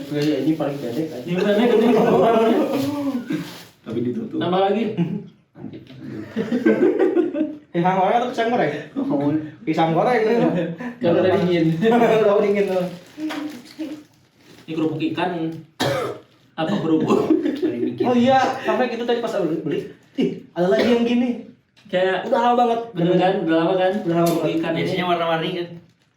Gaya ini paling pendek aja. Ini pendek ini. Tapi ditutup. Tambah lagi. Pisang goreng atau pisang goreng? Pisang goreng itu. Kalau udah dingin. Udah dingin tuh. Ini kerupuk ikan. Apa kerupuk? Oh iya, sampai gitu tadi pas beli. Ih, ada lagi yang gini. Kayak Udah lama banget. bener kan? Udah lama kan? Udah lama Kerupuk banget. ikan ini. Biasanya warna-warni kan?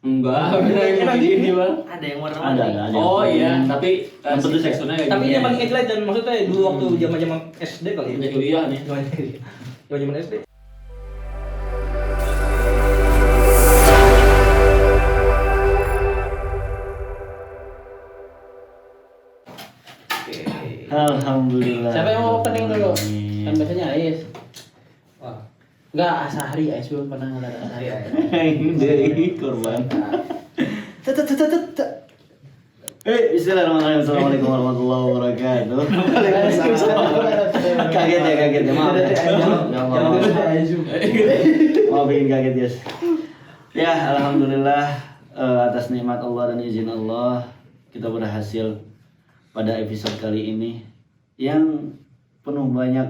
Enggak, bener yang gini, Bang. Ada yang warna-warni. Ada. Oh iya, tapi Yang pedes ya? teksturnya kayak Tapi gini. ini yang paling highlight dan maksudnya dulu waktu zaman-zaman SD kali ya. Punya kuliah nih. Zaman-zaman SD. Alhamdulillah. Siapa yang mau opening dulu? Amin. Kan biasanya Ais. Wah, Enggak, Asahri Ais belum pernah ngeliat Asahri. Ini dari korban. Bismillahirrahmanirrahim. Assalamualaikum warahmatullahi wabarakatuh. Kaget ya, maaf. Maaf bikin kaget guys. Ya, alhamdulillah atas nikmat Allah dan izin Allah kita berhasil pada episode kali ini yang penuh banyak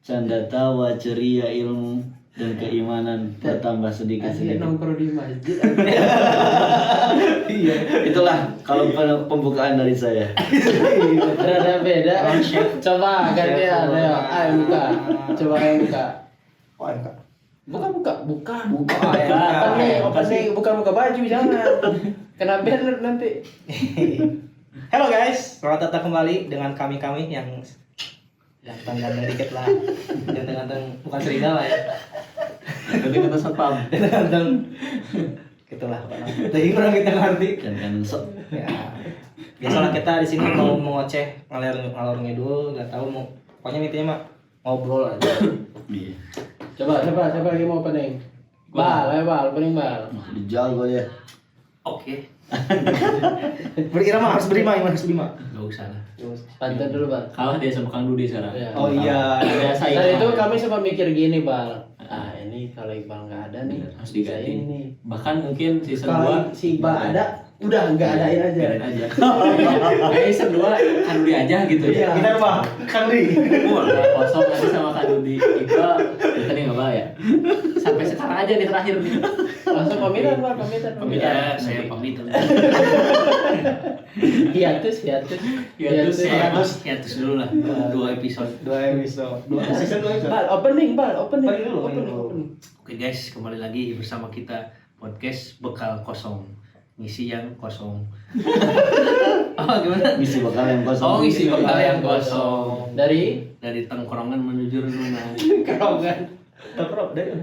canda tawa, ceria, ilmu dan keimanan bertambah sedikit Asli sedikit. nongkrong di masjid. iya. Itulah kalau pembukaan dari saya. Rada beda. Coba gantian, ayo. Ayo buka. Coba ayo buka. Oh, enggak. Buka. ya. Opening, bukan buka baju jangan. Kena banner nanti. Halo guys, selamat datang kembali dengan kami yang ganteng dikit lah. Ganteng bukan serigala ya. Tadi kata satpam. Ganteng. Gitulah Pak. Tadi kurang kita ngerti. Kan sok. Ya. Biasalah kita di sini mau ngoceh, ngalor ngidul, enggak tahu mau pokoknya intinya mah ngobrol aja. Iya. Coba siapa lagi mau opening? Bal, opening bal. Dijago ya. Oke. Harus berima. Gak usah lah. Pantun dulu bal. Kalah dia sama Kang Dudi sekarang. Ya. Oh iya. Biasa Tadi itu kami sempat mikir gini bal. Ah ini kalau Iqbal nggak ada nih Harus bisa diganti. ini. Bahkan mungkin season Kalau 2 si Iqbal ada, udah nggak adain aja. biarin aja. Kayak season 2 Kang Dudi aja gitu ya. Kita mah Kang Ri. Kosong nanti sama Kang Dudi. Iqbal kita nih nggak ya. Sampai sekarang aja nih terakhir nih. Langsung pamitan bal, pamitan. Ya, saya pamit. Hiatus. Hiatus dulu lah. 2 episode. 2 episode. 2 season 2 episode. Bal, opening. Opening dulu. Oke guys, kembali lagi bersama kita podcast Bekal Kosong. Ngisi yang kosong. Oh, gimana? Misi bakal yang kosong. Oh, ngisi bekal yang kosong. Dari Dari tongkrongan menuju renungan. tongkrongan.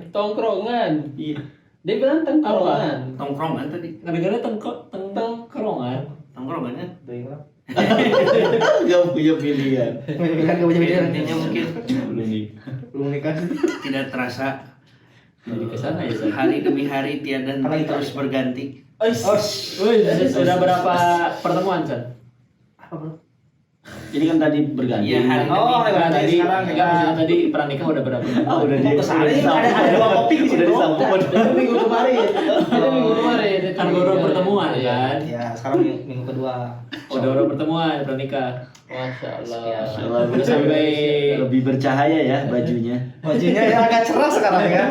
Tongkrongan. Iya. Dia bilang tongkrongan. Tongkrongan tadi. Gara-gara tongkrongan. Tongkrongan kan? Gak punya pilihan. Kan gak punya pilihan. Intinya mungkin Belum nih. Belum nikah. tidak terasa Jadi kesana ya. hari demi hari tiada nanti terus berganti. Sudah berapa pertemuan San? Apa bro? Ini kan tadi berganti. Iya, hari demi Oh, hari. Tadi sekarang enggak ya. maksudnya tadi pranikah udah berapa? Oh, udah Mau kesana ada 2 kopi di sini. Udah disambung. Itu minggu kemarin. Kan baru pertemuan Iya. kan? Ya, sekarang minggu kedua. Udah baru pertemuan pranikah. Masya Allah. Insyaallah Udah sampai lebih bercahaya ya bajunya. Bajunya ya agak cerah sekarang ya.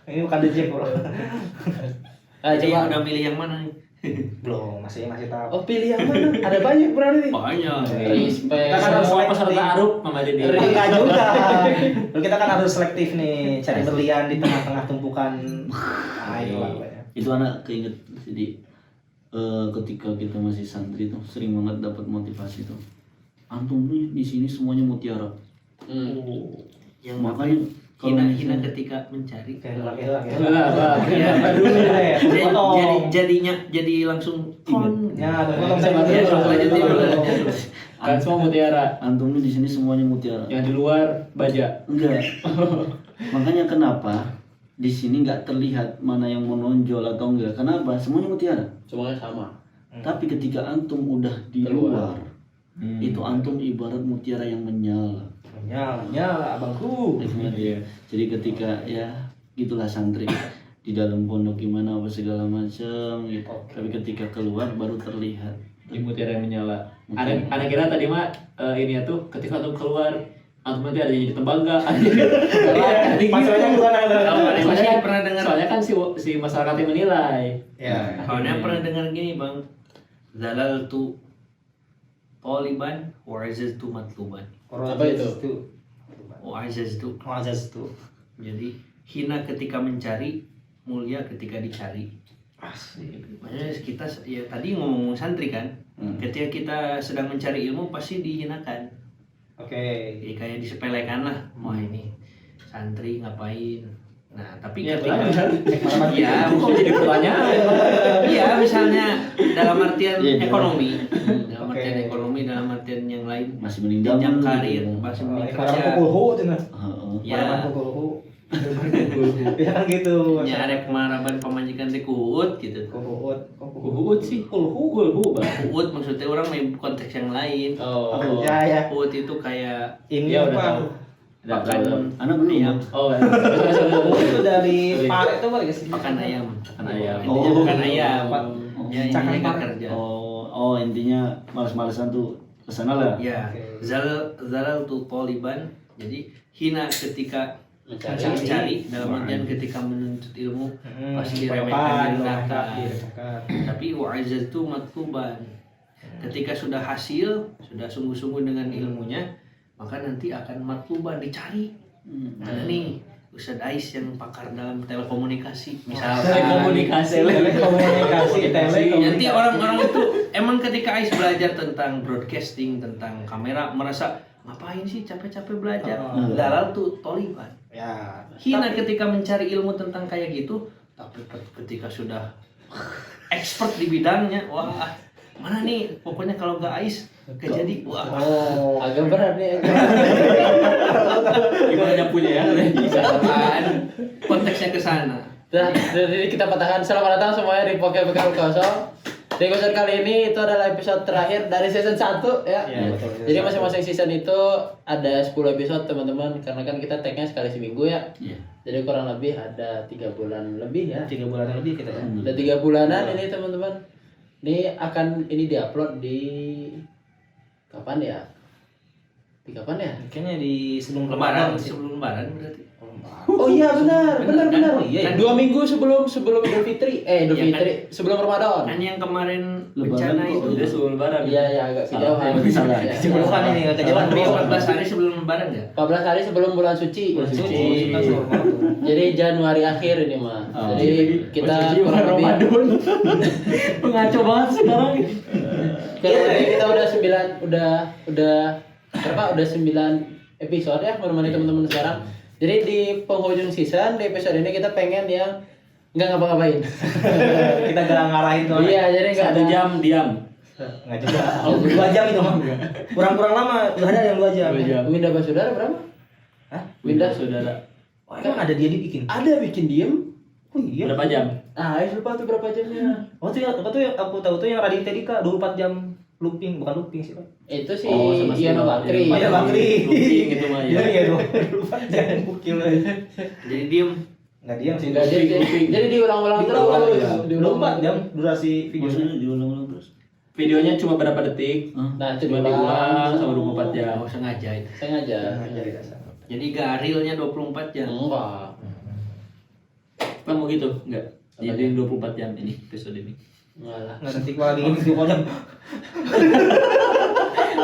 Ini bukan The Jack bro. Jadi Coba. udah milih yang mana nih? Belum, masih tahu. Oh pilih yang mana? Ada banyak berarti. Banyak. Respect. Kita kan harus Semua selektif. peserta Arup Mama Dedi. Enggak juga. Lalu kita kan harus selektif nih, cari berlian di tengah-tengah tumpukan. Nah, itulah pokoknya. Itu anak keinget jadi ketika kita masih santri tuh sering banget dapat motivasi tuh. Antum nih di sini semuanya mutiara. Yang Makanya kalau hina-hina misalnya- ketika mencari. Kayak laki-laki. Iya. Jadi Jadi langsung kon. ya, potong Bisa saya bantu, dulu. lanjut dulu. Kan semua mutiara. antum nih di sini semuanya mutiara. Yang di luar baja. Enggak. Makanya kenapa di sini nggak terlihat mana yang menonjol atau enggak? Kenapa? Semuanya mutiara. Semuanya sama. Tapi ketika antum udah di Keluar. luar, itu antum ibarat mutiara yang menyala. Nyala abangku. Iya. Jadi ketika ya gitulah santri di dalam pondok gimana apa segala macam gitu. Tapi ketika keluar baru terlihat di mutiara yang menyala. Ada kira tadi mah ini ya tuh ketika antum keluar antum nanti ada jadi tembaga. Masalahnya bukan ada. Masih pernah dengar? Soalnya kan si masyarakatnya menilai. Ya. Soalnya pernah dengar gini bang, zalaltu taliban wa azaztu matluban. Apa itu? Wa azaztu. Azaz tuh. Jadi hina ketika mencari, mulia ketika dicari. Makanya kita ya tadi ngomong santri kan, ketika kita sedang mencari ilmu pasti dihinakan. Oke. Jadi kayak disepelekan lah, wah ini santri ngapain. Nah tapi Ya, ketika benar. ya Kok jadi pertanyaan? iya misalnya dalam artian Iya, ekonomi, dalam Oke. artian ekonomi, dalam artian yang lain, Masih meninggal jenjang dulu. karir, masih mending kerja. Karena pukul hu cenah. Heeh. Ya, Pukul hu. Ya kan gitu. ya ada kemaraban pemajikan teh kuut gitu. Kuhut. Kuhut sih, kulhu bang. Kuut maksudnya orang main konteks yang lain. Oh, Ya ya. Kuut itu kayak Ini ya udah apa? tahu. Udah tahu. Anak belum. ayam, Oh, Kuhut itu dari Pak itu balik ke sini. pakan ayam. Pakan ayam. Intinya pakan ayam. Oh. Ya Cakan intinya par. gak kerja. Oh, intinya males-malesan tuh kesana lah. Ya, Oke. zalal tuh taliban. Jadi hina ketika mencari dalam artian ketika menuntut ilmu pasti diremehkan, direndahkan. Tapi wa'azat itu matluban. Ketika sudah hasil, sudah sungguh-sungguh dengan ilmunya, maka nanti akan matluban dicari. Ada nih Ustadz Ais yang pakar dalam telekomunikasi, misalkan. Telekomunikasi. Nanti orang-orang itu emang ketika Ais belajar tentang broadcasting, tentang kamera, merasa ngapain sih capek-capek belajar? Dalal tuh toliban. Ya. Hina ketika mencari ilmu tentang kayak gitu, tapi ketika sudah expert di bidangnya, wah mana nih? Pokoknya kalau gak Ais, gak jadi. Wah, Oh, agak berat nih. Gimana punya ya? misalkan konteksnya ke sana. Nah, jadi kita patahkan. Selamat datang semuanya di Poke Bekal Kosong. Di episode kali ini itu adalah episode terakhir dari season 1 ya. Iya, betul. Jadi masing-masing season itu ada 10 episode teman-teman, karena kan kita tag-nya sekali seminggu ya. Iya. Jadi kurang lebih ada 3 bulan lebih ya. 3 bulan lebih kita ya. Ada 3 bulanan ini teman-teman. Ini akan diupload di kapan ya? Di kapan ya? Kayaknya di sebelum Lebaran, Ramadan sih. sebelum Lebaran berarti. Oh iya benar. Kan? Oh iya, Kan 2 minggu sebelum Idul Fitri. Idul Iya, kan? Fitri sebelum Ramadan. Kan yang kemarin Lebaran bencana kok. itu. Udah sebelum lebaran. Iya ya agak kejauhan. Salah. Ya, Bukan ini nggak kejauhan. Tapi 14 hari sebelum Lebaran ya? 14 hari sebelum bulan suci. Bulan suci. Oh, Kan normal tuh. Jadi Januari akhir ini mah. Oh. Jadi kita kurang lebih Pengaco banget sekarang. kurang lebih kita udah 9 udah berapa? Udah 9 episode ya menemani teman-teman sekarang. Jadi di penghujung season di episode ini kita pengen yang nggak ngapa-ngapain. Kita gak ngarahin tuh. Iya, jadi nggak 1 ada jam diam. Enggak juga. 2 jam itu mah. Kurang-kurang lama, udah ada yang 2 jam. 2 jam. Winda Basudara berapa? Hah? Winda Saudara. Oh, emang ada dia dibikin. ada bikin diem. Oh iya. Berapa jam? Ah, Ais lupa tuh berapa jamnya. Oh tuh yang apa tuh yang aku tahu tuh yang Raditya Dika 24 jam looping, bukan looping sih, Pak. Itu si Oh, sama si Yono Yono. Bakri. Oh, iya, Bakri. Looping itu mah ya. Iya, 24 jam bukil aja. Jadi diem. Enggak diam sih. Enggak jadi diulang-ulang terus. Diulang 24 jam durasi videonya. Maksudnya diulang-ulang terus. Videonya cuma berapa detik? Nah, Cuma coba diulang sama 24 jam. Oh, sengaja itu. sengaja. Jadi dasar. Jadi gak realnya 24 jam. Enggak. Kan mau gitu? Enggak. Jadi 24 jam ini episode ini. Malah. Nggak nanti kalau lagi ini 20 jam.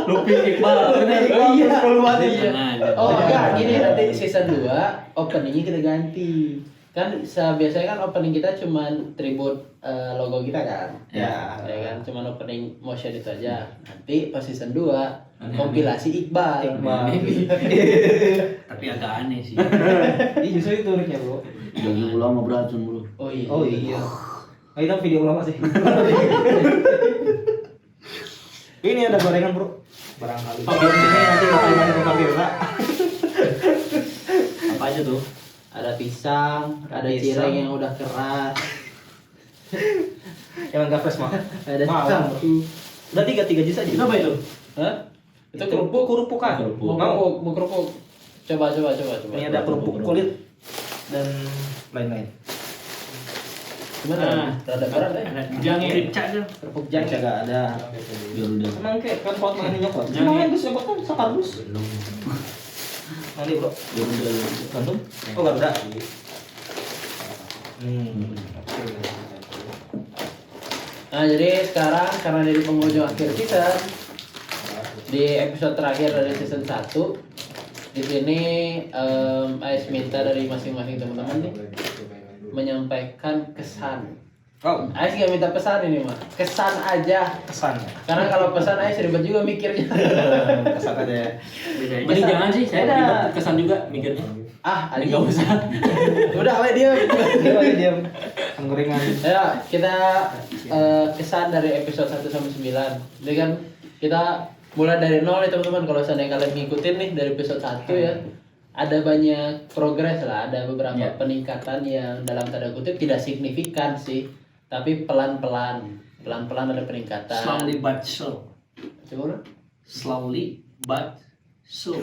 Looping Iqbal. Iya, 24 jam. Sengaja. Oh, enggak, gini nanti season 2 openingnya kita ganti. Kan biasanya kan opening kita cuman tribute logo kita kan. Ya. Ya kan cuman opening motion itu aja. Nanti pas season 2 kompilasi Iqbal. Tapi agak aneh sih. Ini justru itu uniknya, Bro. Daging ulama beracun bro. Oh iya. Oh iya. Oh, itu video ulama sih. Ini ada gorengan, Bro. Barangkali. Oke, ini nanti kita Pak. Apa aja tuh? Ada pisang, ada Pisang. cireng yang udah keras. Yang enggak fresh mah. Ada Mau. tahu. Udah 3 jus aja. Itu apa itu? Hah? Itu kerupuk. Kerupuk kan? Kerupuk. Mau. Mau kerupuk. Coba. Ini ada kerupuk kulit dan lain-lain. Gimana? Rada berat ya? Ada Jangan. Ripca kan. Kerupuk jang jaga ada. Garuda. Emang kayak kan pot mana nyokot. Jangan. Emang yang nyokot kan sekardus. Nanti bro. Garuda. Bandung. Oh Garuda. Nah, jadi sekarang karena dari penghujung akhir season, di episode terakhir dari season 1, di sini Ais minta dari masing-masing teman-teman nih menyampaikan kesan. Oh, Ais gak minta pesan ini mah, kesan aja. kesan. Karena kalau pesan Ais ribet juga mikirnya. Kesan aja ya. Bedanya. Mending jangan sih, saya Beda. ribet kesan juga mikirnya. Ah, Ini anjing. nggak usah. Udah, we dia. Dia lagi diam. Penggorengan. Ya, kita kesan dari episode 1 sampai 9. Jadi kan kita mulai dari nol nih teman-teman. Kalau seandainya kalian ngikutin nih dari episode 1 ya, ada banyak progres lah, ada beberapa Ya. peningkatan yang dalam tanda kutip tidak signifikan sih, tapi pelan-pelan ada peningkatan. Slowly but sure. Coba. Slowly but sure.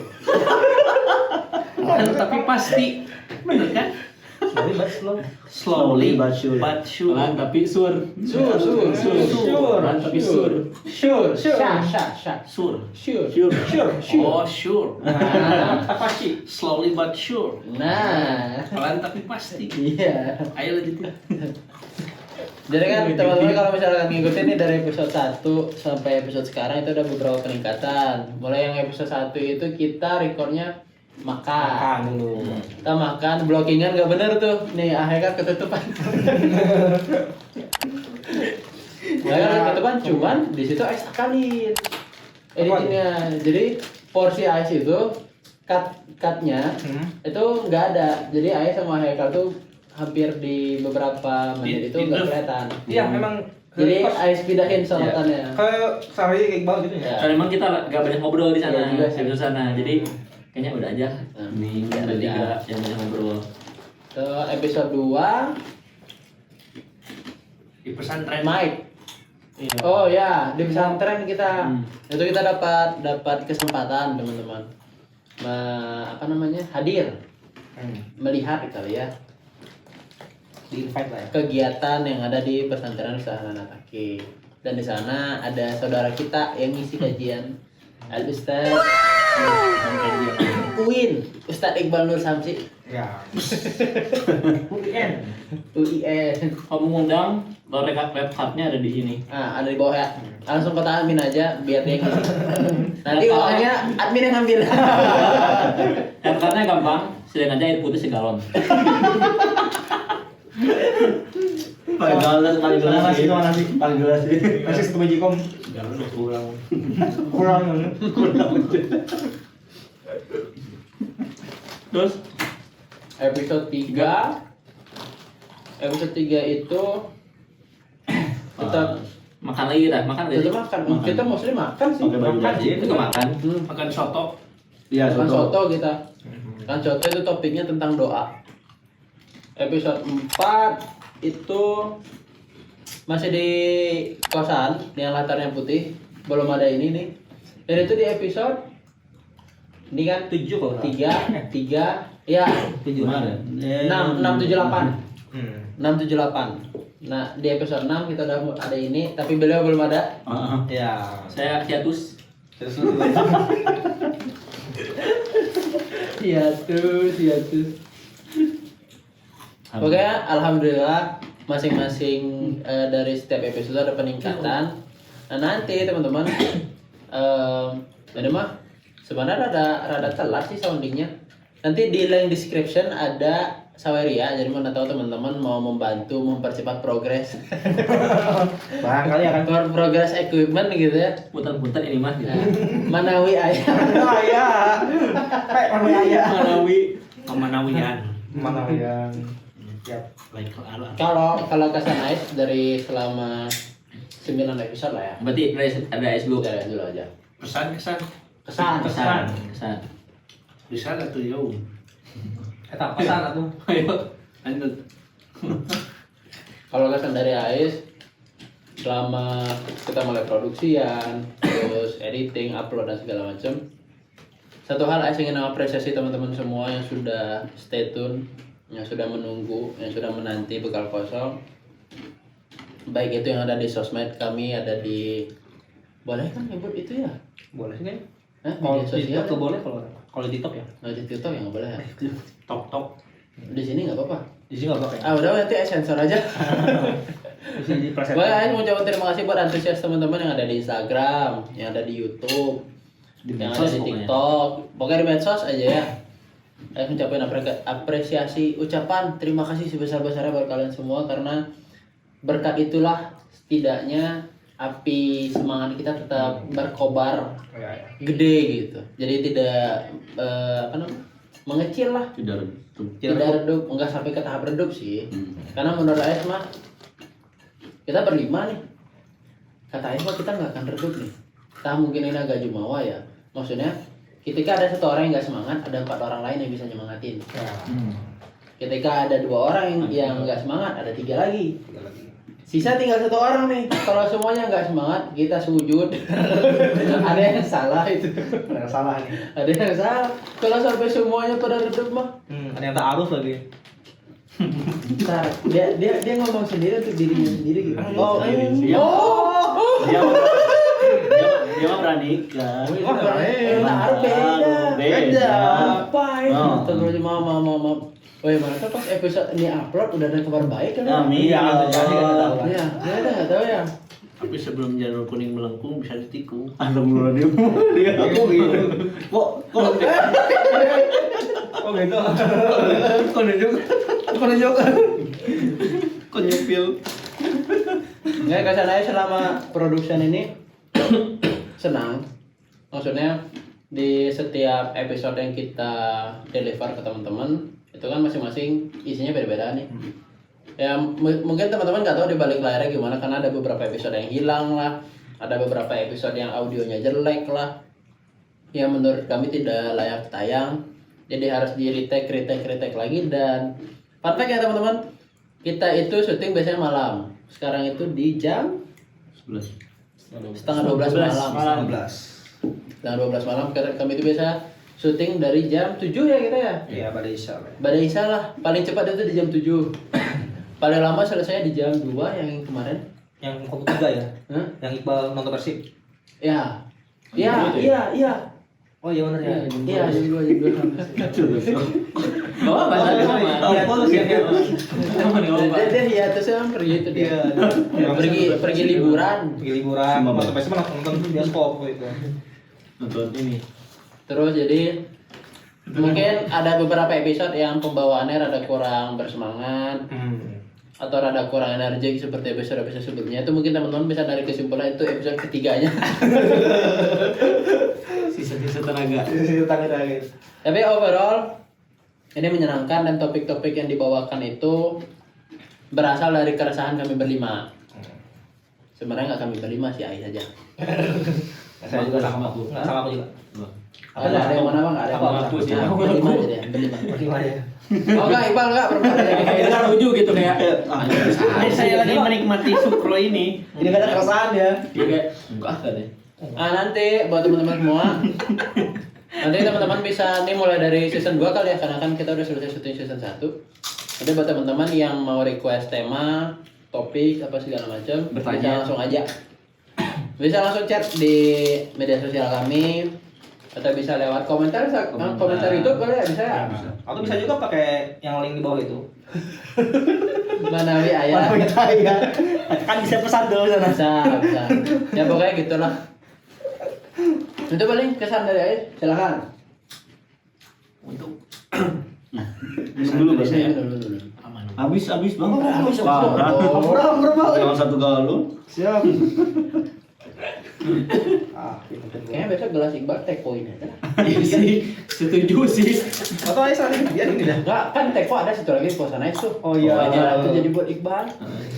Tapi pasti. Bener kan? Sorry, but slow. Slowly but sure. but sure. Pelan tapi sur. Sur. Pelan tapi sur. Sure. Sya. Sure. Sure. Oh sure. Nah. Pasti. Slowly but sure. Nah. Pelan tapi pasti. Iya. Ayo lanjutin. Jadi kan teman-teman kalau misalkan ngikutin nih dari episode 1 sampai episode sekarang itu ada beberapa peningkatan. Mulai yang episode 1 itu kita recordnya makan. Makan dulu. Kita makan, blockingan gak bener tuh. Nih akhirnya ketutupan. Ketutupan cuman di situ Ais akalin editingnya. Jadi porsi Ais itu cutnya itu nggak ada. Jadi Ais sama Haikal tuh hampir di beberapa menit itu nggak kelihatan. Iya, memang. Jadi Ais pindahin sorotannya. Kayak Sari kayak Iqbal gitu ya. Ya. Karena memang kita nggak banyak ngobrol di sana, Iya juga sih. di sana. Jadi kayaknya udah aja. Nih, Nggak ada tiga yang banyak ngobrol. ke episode 2 Di pesantren. Mike. Oh ya, di pesantren kita itu kita dapat kesempatan teman-teman. Apa namanya? Hadir melihat kali ya Di invite lah ya. kegiatan yang ada di pesantren Usaha Nataki. Dan di sana ada saudara kita yang ngisi kajian, Al Ustaz UIN, Ustaz Iqbal Nur Samsi. Ya. UIN. Kamu ngundang, laptopnya ada di sini. Ah, ada di bawah ya. Langsung kata admin aja biar dia ngisi. Nanti uangnya admin yang ngambil. Laptopnya gampang, sedang aja air putih segalon. Paling gelas sih. Paling gelas sih. Masih satu majikom. Kurang. Terus Episode 3 itu tetap makan lagi dah, makan lagi. tetap makan. Kita mostly makan sih. Pakai baju Makan gaji. sih. Itu makan. Makan soto. Iya, Makan soto. soto kita. Kan soto itu topiknya tentang doa. Episode 4 itu masih di kosan yang latarnya putih, belum ada ini nih. Dan itu di episode ini kan 7 kalau nggak salah. 3 ya 7 mana? 678. 678. Nah, di episode 6 kita udah ada ini, tapi beliau belum ada. Ya. Saya hiatus. Terus lu Hiatus. Pokoknya alhamdulillah masing-masing dari setiap episode ada peningkatan. Nah, nanti teman-teman ini mah sebenarnya rada telat sih soundingnya. Nanti di link description ada Saweria, jadi mana tahu teman-teman mau membantu mempercepat progres. barangkali akan Progress equipment gitu ya. Punten-punten ini mah gitu. Nah, Manawi ayah.aya. Mana ya? Manawi. Pemanawian. Mana yang siap. Baik kalau Kalau kesan Ais dari selama 9 episode lah ya. Berarti ada es dulu. Udah dulu aja. pesan Kesan. Kesan. bisa atau yo. Eta pesan atuh. Ayo. Lanjut. Kalau kesan dari Ais selama kita mulai produksian, terus editing, upload dan segala macam. Satu hal Ais ingin mengapresiasi teman-teman semua yang sudah stay tune, yang sudah menunggu, yang sudah menanti bekal kosong. baik itu yang ada di sosmed kami, ada di, boleh kan nyebut itu ya? Boleh sih kan? Media Kalau di sosial TikTok tuh boleh, kalau di TikTok ya. Nah, di TikTok ya nggak boleh ya? Tok. Di sini nggak apa-apa. Di sini nggak pakai. Udah nanti sensor aja. Di sini di preset. Boleh, Aing mau ucapkan terima kasih buat antusias teman-teman yang ada di Instagram, yang ada di YouTube, yang ada medsos di pokoknya. TikTok, pokoknya di medsos aja ya. Saya mengucapkan apresiasi, ucapan terima kasih sebesar-besarnya buat kalian semua, karena berkat itulah setidaknya api semangat kita tetap berkobar gede gitu. Jadi tidak mengecil lah, Tidak tidak redup, enggak sampai ke tahap redup sih. Karena menurut Ais mah kita berlima nih, kata Ais mah kita nggak akan redup nih. Entah mungkin ini agak jumawa ya, maksudnya ketika ada satu orang yang nggak semangat, ada 4 orang lain yang bisa nyemangatin. Ketika ada 2 orang yang nggak semangat, ada 3 lagi. Sisa tinggal 1 orang nih. Kalau semuanya nggak semangat, kita sujud. Ada yang salah itu. Ada yang salah nih. Ada yang salah. Kalau sampai semuanya pada redup mah, Ada yang ta'aruf lagi. ntar dia ngomong sendiri untuk dirinya sendiri gitu. Dia mah berani kan. Taruh beda. Apa ini? Oh. Terus maaf. Woi, mana pas episode ini upload udah ada kabar baik kan? Amin. Iya, jadi kan tahu kan. Iya, saya nggak tahu ya. Tapi sebelum janur kuning melengkung bisa ditikung. Alhamdulillah dia. Aku gitu. Kok Oh gitu. Kok nunjuk. Kok nyupil? Nggak, kesan aja selama production ini senang. Maksudnya di setiap episode yang kita deliver ke teman-teman itu kan masing-masing isinya beda-beda nih. Ya mungkin teman-teman nggak tahu di balik layarnya gimana, karena ada beberapa episode yang hilang lah, ada beberapa episode yang audionya jelek lah, yang menurut kami tidak layak tayang, jadi harus di retake lagi. Dan fun fact ya teman-teman, kita itu syuting biasanya malam, sekarang itu di jam 11. setengah 12 malam. 12. Setengah 12 malam kami itu biasa syuting dari jam 7 ya kita ya. Iya, pada Isya. Pada Isya lah, paling cepat itu di jam 7. Paling lama selesai di jam 2 yang kemarin. Yang Kopu 3 ya? Hah? Yang Iqbal nonton Persib. Ya. Iya. Oh iya benar ya. Iya, jam 2 Gak apa-apa, tapi sama. Iya, terus ya. Sama nih, gak apa-apa. Dia hiatusnya kan pergi itu dia. Iya. Pergi liburan. Pergi liburan. Nonton Persib nonton bioskop gitu. Nonton ini. Terus jadi mungkin ada beberapa episode yang pembawaannya rada kurang bersemangat atau rada kurang energi seperti episode-episode sebelumnya. Itu mungkin teman-teman bisa dari kesimpulan itu episode ketiganya. Sisa-sisa tenaga. Tapi overall ini menyenangkan, dan topik-topik yang dibawakan itu berasal dari keresahan kami berlima. Sebenarnya nggak kami berlima sih, Ais aja. Saya juga sama aku. Sama aku juga. Ada yang mana bang? Ada yang Apa? mana? Aku sih. Berlima aja deh, berlima. Berlima ya. Oh enggak, Iqbal enggak, berempat aja. Kayak kita setuju gitu kayak. Saya lagi menikmati sukro ini. Ini gak ada keresahan ya. Dia kayak enggak katanya. Nanti buat teman-teman semua, nanti teman-teman bisa nih mulai dari season 2 kali ya, karena kan kita udah selesai syuting season 1. Nanti buat teman-teman yang mau request tema, topik apa segala macam, bisa Bertanya. langsung aja. Bisa langsung chat di media sosial kami, atau bisa lewat komentar YouTube kali ya, bisa ya. Atau bisa juga pakai yang link di bawah itu. Mana wi ayah? ya. Kan bisa pesan dulu sana. Bisa. Ya pokoknya gitulah. Itu paling kesan dari Ais, silakan. Untuk Minum dulu Bos ya. Dulu. aman. Habis Bang. Habis. Parah. Oh. Jangan 1 galon. Siap. Kayaknya besok gelas Iqbal take point aja. Iya sih, setuju sih. Atau Ais lagi dia ini dah. Enggak, kan teko ada satu lagi kosan Ais tuh. Oh iya. Pokoknya itu jadi buat Iqbal.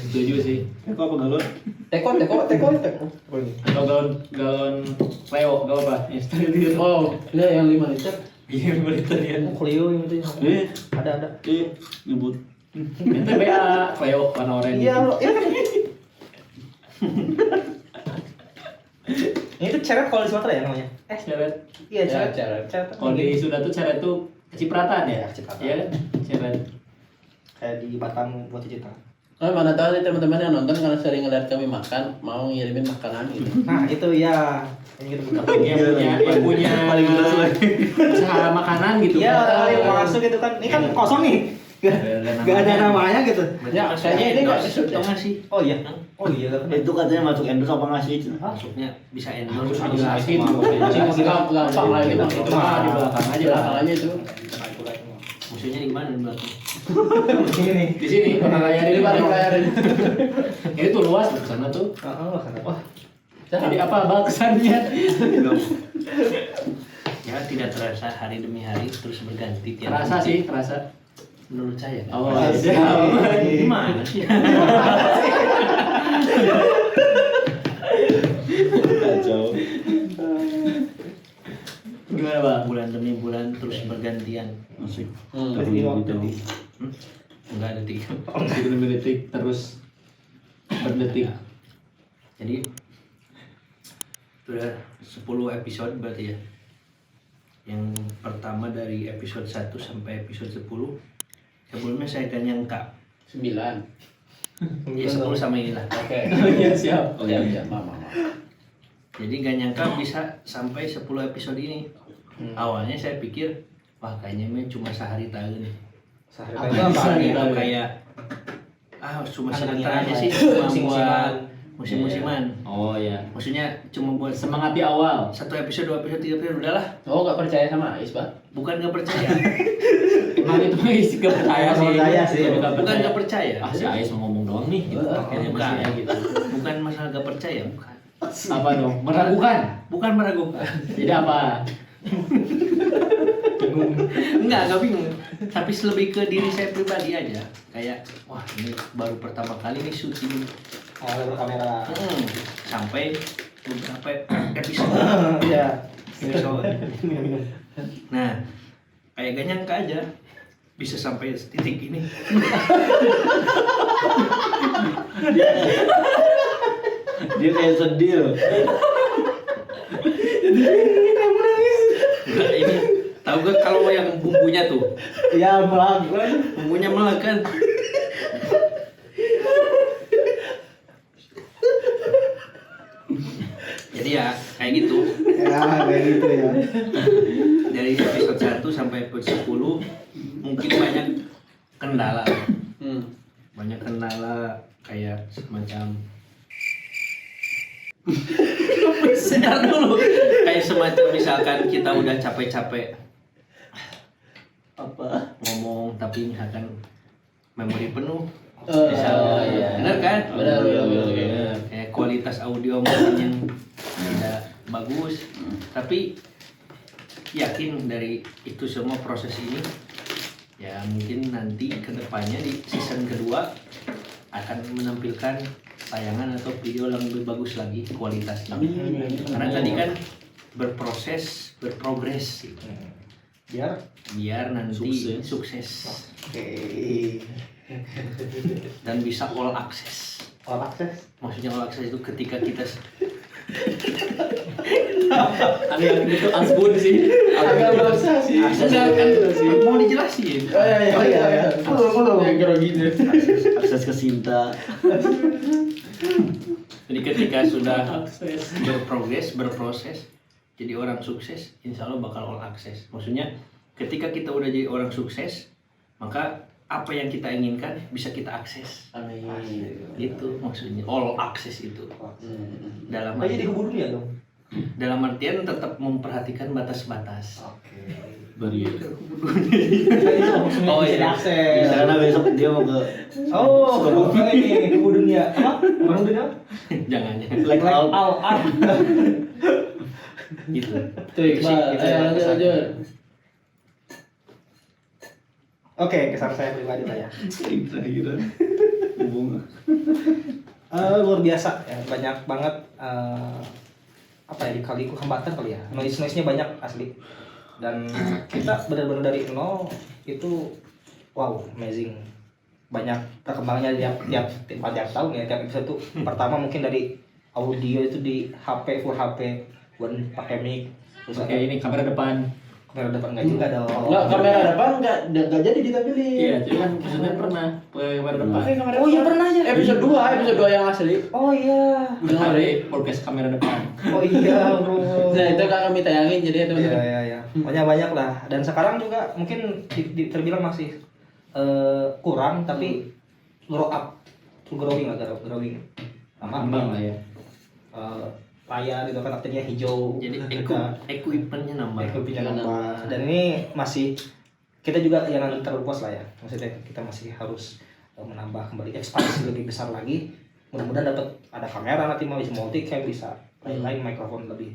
Setuju sih. Kok apa galon? Teko. Oh ini. Atau galon Leo, gak apa-apa. Instagram. Oh, ini yang 5 liter. Iya, berita dia. Oh Clio yang itu. Ada. Nyebut. Itu BA Leo warna oranye. Iya lo. Ini tuh ceret kalau di Sumatera ya namanya? Ceret. Iya Ya, ceret. ceret. Kalau di Sunda tuh ceret tuh kecipratan ya? Iya, kecipratan. Iya kan? Ceret. Kayak di Batam buat Cicita. Oh, mana tahu nih teman-teman yang nonton karena sering ngeliat kami makan, mau ngirimin makanan gitu. Nah itu ya ini kita buka. yang punya paling jelas lagi. usaha makanan gitu. Iya orang yang masuk gitu kan, ini kan kosong nih, gak ada namanya gitu. Ya, kayaknya ini nggak endorse masuk atau deh. nggak sih? Oh iya, oh iya kan. Itu katanya masuk endorse apa nggak sih? Masuknya bisa endorse. Harus bisa dijelasin. Gampang lah itu. Itu mah di belakang aja lah. Belakang aja itu. Maksudnya di mana di belakang? Ini. Di sini bakal layar Jadi ini paling layarin. Ini tuh luas di sana tuh. Oh, Wah, jadi apa batasannya? Ya tidak terasa hari demi hari terus berganti tiap Kerasa hari. sih, kerasa. Menurut saya. Oh, Gimana sih? Kacau. Gimana bang? Bulan demi bulan terus bergantian. Asik. Jadi waktu di Enggak ada 3. Detik terus berdetik. Jadi sudah 10 episode berarti ya. Yang pertama dari episode 1 sampai episode 10. Sebelumnya saya gak nyangka. 9. Ya 10 sama inilah. Oke. Iya siap. Oh iya, maaf. Jadi gak nyangka bisa sampai 10 episode ini. Awalnya saya pikir wah kayaknya mah cuma sehari tahun. sehari Apa itu yang apa? sehari Tahun? atau kayak cuma Ada sebentar lagi aja apa sih ya? cuma Musim-musiman. buat musim-musiman. Oh ya. Maksudnya cuma buat Semangat di awal. 1 episode, 2 episode, 3 episode udahlah. Oh, nggak percaya sama Ais, Pak? Bukan gak percaya. Emang itu mah isi gak percaya sih. Percaya sih. Bukan gak percaya. Ah si Ais mau ngomong doang nih. Gitu. Kayaknya Bukan. masih ya gitu. Bukan masalah gak percaya, bukan. Apa dong? Meragukan. Bukan meragukan. Jadi apa? Enggak bingung. Tapi lebih ke diri saya pribadi aja. Kayak, wah ini baru pertama kali nih syuting. Oh, kamera. Sampai beberapa episode. Iya. Episode. Minum. Nah, kayak gak nyangka aja bisa sampai titik ini. Dia kayak sedih loh. Enggak, ini tahu gak kalau yang bumbunya tuh, Iya, melag. bumbunya malah kan. Jadi ya kayak gitu. Ya, kayak gitu ya. Dari episode 1 sampai episode 10 mungkin banyak kendala. Banyak kendala kayak semacam sebentar dulu. Kayak semacam misalkan kita udah capek-capek Apa? ngomong tapi misalkan memori penuh. Oh iya. Benar kan? Benar. Kayak kualitas audio mungkin yang tidak bagus, tapi yakin dari itu semua proses ini ya mungkin nanti kedepannya di season kedua akan menampilkan tayangan atau video yang lebih bagus lagi kualitasnya. Karena tadi kan berproses, berprogres gitu. Biar nanti sukses. Oke. Dan bisa all access. All access. Maksudnya all access itu ketika kita Agak gitu asbun sih. Agak nggak usah sih. kan mau dijelasin. Oh iya. Belum. Yang grogi deh. Akses ke Sinta. Jadi ketika sudah berprogres, berproses, jadi orang sukses, insya Allah bakal all access. Maksudnya ketika kita udah jadi orang sukses, maka apa yang kita inginkan bisa kita akses. Amin. Itu maksudnya all access itu. Dalam Oh, jadi artian, keburu ya dong. dalam artian tetap memperhatikan batas-batas. Oke. Barrier. Oh, iya. Akses. Karena besok dia mau ke Oh, ini keburu dunia. Apa? Orang dunia? Jangan ya. blackout. All art. Gitu. Tuh, Itu sih, Iqbal. itu Ayo yang lanjut. kesan. Oke, kesan saya pribadi lah ya. Terakhir. Bunga. Luar biasa ya, banyak banget apa ya dikali hambatan kali ya, noise-nya banyak asli, dan kita benar-benar dari nol itu wow amazing, banyak perkembangannya tiap tahun ya, tiap episode tuh pertama mungkin dari audio itu di HP full HP buat pakai mic, terus Oke, ini kamera depan. Kamera depan enggak juga dong. Enggak, kamera depan enggak jadi ditampilin. Iya, cuman maksudnya pernah pakai kamera depan. Oh iya pernah ya. Episode 2 yang asli. Oh iya. Benar deh, podcast kamera depan. Oh iya, bro. Nah, itu kan kami tayangin jadi ya teman-teman. Iya. Banyak lah. Dan sekarang juga mungkin terbilang masih kurang tapi grow up. Growing. Ambang lah ya. Layar itu kan artinya hijau. Jadi equipmentnya nambah. Dan ini masih kita juga jangan terlalu puas lah ya. Maksudnya kita masih harus menambah kembali ekspansi lebih besar lagi. Mudah-mudahan dapat ada kamera nanti mau bisa multicam, bisa lain mikrofon lebih.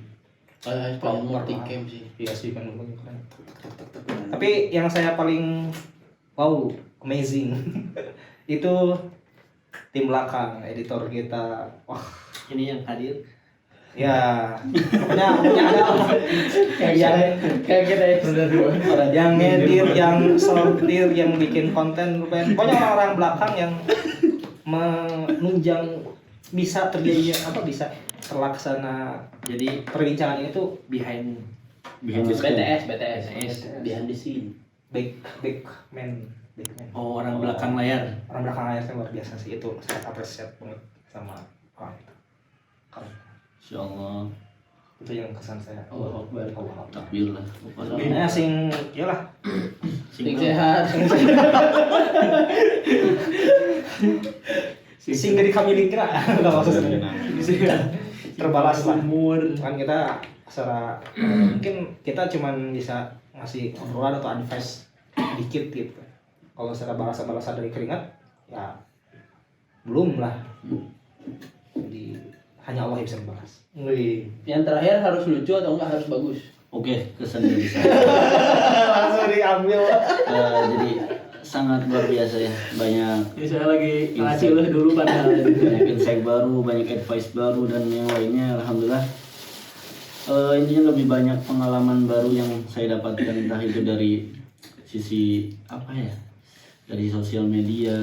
Pengen multicam sih. Iya sih kan. Tapi yang saya paling wow, amazing itu tim belakang, editor kita. Wah, Ini yang hadir. ya pokoknya ada Kayak kita ya sudah dua. yang ngedit, yang sortir, yang bikin konten, pokoknya orang-orang belakang yang menunjang bisa terjadinya bisa terlaksana. Jadi Perbincangan itu behind BTS behind the scene. back man. oh orang belakang layar. Orang belakang layar itu luar biasa sih, itu sangat apresiat banget sama orang itu. Keren. Insyaallah. Itu yang kesan saya. Allah Akbar. Takbir lah. Nah, sing iyalah. Sing sehat. Sing dari kami dikira. Enggak maksudnya. Terbalas lah. Kan kita secara mungkin kita cuman bisa ngasih obrolan atau advice dikit gitu. Kalau secara balasan dari keringat ya belum lah. Jadi hanya Allah yang bisa membalas. Yang terakhir harus lucu atau enggak harus bagus? Oke, kesan dari saya. Langsung diambil. Jadi sangat luar biasa ya. Banyak Ini saya lagi ngasih lah dulu padahal. banyak insight baru, banyak advice baru dan yang lainnya. Alhamdulillah. Intinya lebih banyak pengalaman baru yang saya dapatkan, entah itu dari sisi apa ya, dari sosial media,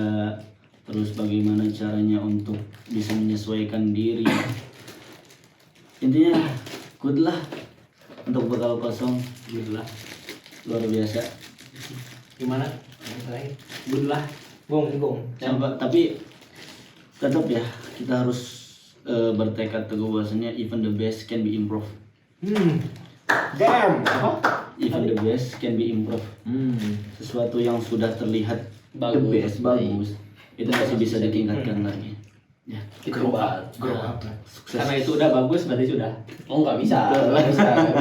terus bagaimana caranya untuk bisa menyesuaikan diri. Intinya good lah untuk bekal kosong, good lah, luar biasa. Gimana? Good lah. Gong. Tapi tetap ya kita harus bertekad teguh bahwasanya even the best can be improved. Damn. Even the best can be improved. Sesuatu yang sudah terlihat the Bagus. best, bagus, itu masih bisa ditingkatkan lagi. Ya, Grow up. sukses. Karena itu udah bagus berarti sudah. Oh nggak bisa.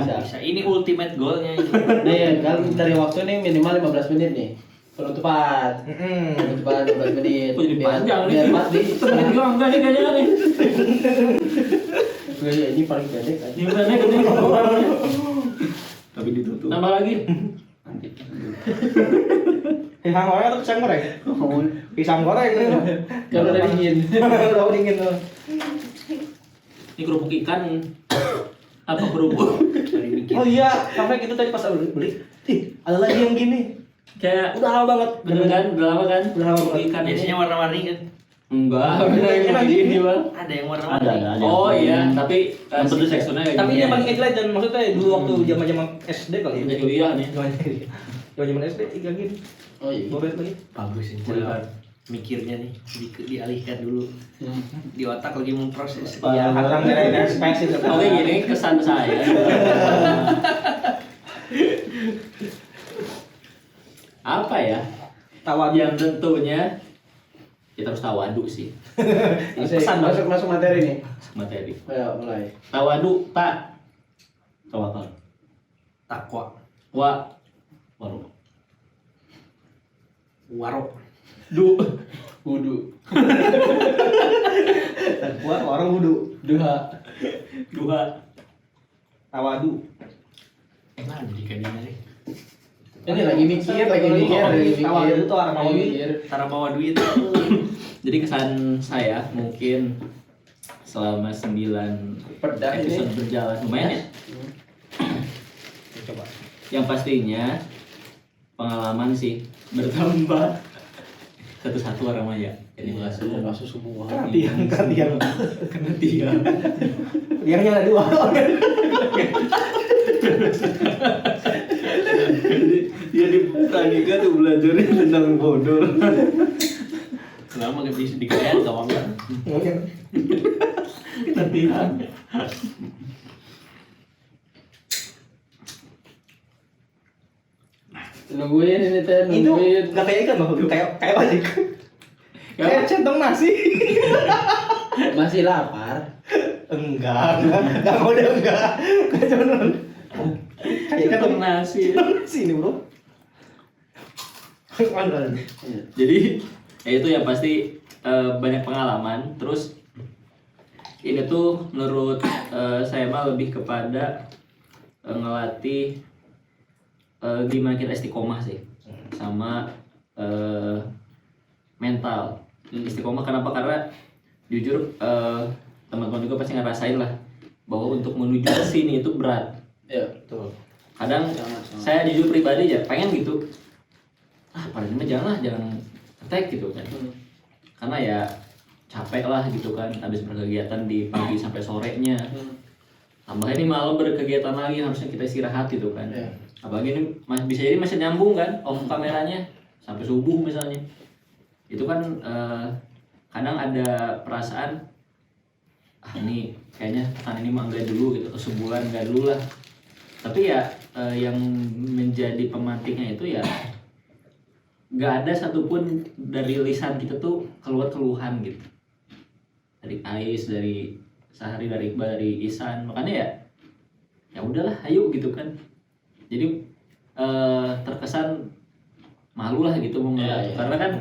Bisa. Ini ultimate goalnya ini. Nih kan dari waktu nih minimal 15 menit nih. Penutupan 15 menit. Kok jadi panjang nih? Biar pas di Semenit doang enggak nih kayaknya nih. ini paling pendek aja. Ini udah nih gede. Tapi ditutup. Tambah lagi. Nanti. Pisang goreng atau pisang goreng? Pisang goreng. Kalau udah dingin. Udah dingin tuh. Ini kerupuk ikan. Apa kerupuk? Oh iya, sampai gitu tadi pas beli. Ih, ada lagi yang gini. Kayak Udah lama banget. bener kan? Udah lama kan? Udah lama Kerupuk banget. ikan ini. Biasanya warna-warni kan. Enggak, bener yang gini bang. Ada yang warna-warni. Ada. Oh iya, tapi Yang penting teksturnya kayak Tapi gini. yang paling highlight dan maksudnya dulu waktu zaman-zaman SD kali Kita ya. kuliah nih. Zaman SD kayak gini. Oh iya. Bobet lagi. Bagus ini. Mikirnya nih dialihkan dulu. Di otak lagi memproses. Iya, kadang dari ekspresi itu. Oke gini kesan saya. Apa ya? Tawa Yang tentunya kita harus tawadu sih. Pesan masuk materi nih. Materi. Ayo mulai. Tawadu tak Tawakal. Takwa. wa Waru. Warok. du Wudu. Takwa orang wudu. Duha. duha. Tawadu. Nah, jadi kayak gini nih. Ini lagi mikir, lagi mikir. Tawadu itu orang Lagi mau mikir. Cara bawa duit. Jadi kesan saya mungkin selama 9 Pedas ini. episode berjalan lumayan ya. Coba. Yang pastinya pengalaman sih bertambah satu-satu orang mah ya. Jadi Masuk semua. Kan tiang. karena dia Tiangnya ada dua. Andika tuh belajarnya tentang bodor. Kenapa nggak bisa dikayain kawan kan? Latihan. Nungguin ini teh, Itu nungguin. nggak kayak ikan loh, kayak apa sih? Kayak centong nasi. Masih lapar. Enggak mau deh enggak. Kayak ikan Centong nasi. nasi ini bro. Jadi ya itu yang pasti banyak pengalaman. Terus ini tuh menurut saya mah lebih kepada ngelatih gimana kita istiqomah sih, sama mental. Istiqomah kenapa? Karena jujur teman-teman juga pasti ngerasain lah bahwa untuk menuju ke sini itu berat. Ya, betul. Kadang Sangat-sangat. saya jujur pribadi ya pengen gitu, pada ini mah jangan attack gitu kan, karena ya capek lah gitu kan, habis berkegiatan di pagi sampai sorenya, tambah ini malam berkegiatan lagi, harusnya kita istirahat gitu kan. Iya. Apalagi ini bisa jadi masih nyambung kan off kameranya sampai subuh misalnya, itu kan kadang ada perasaan ini kayaknya pekan ini mah enggak dulu gitu, atau sebulan enggak dulu lah. Tapi ya yang menjadi pemantiknya itu ya nggak ada satupun dari lisan kita tuh keluar keluhan gitu, dari Ais, dari Sahri, dari Iqbal, dari Ihsan. Makanya ya udahlah ayo gitu kan. Jadi terkesan malu lah gitu mau ngeluh. Iya. Karena kan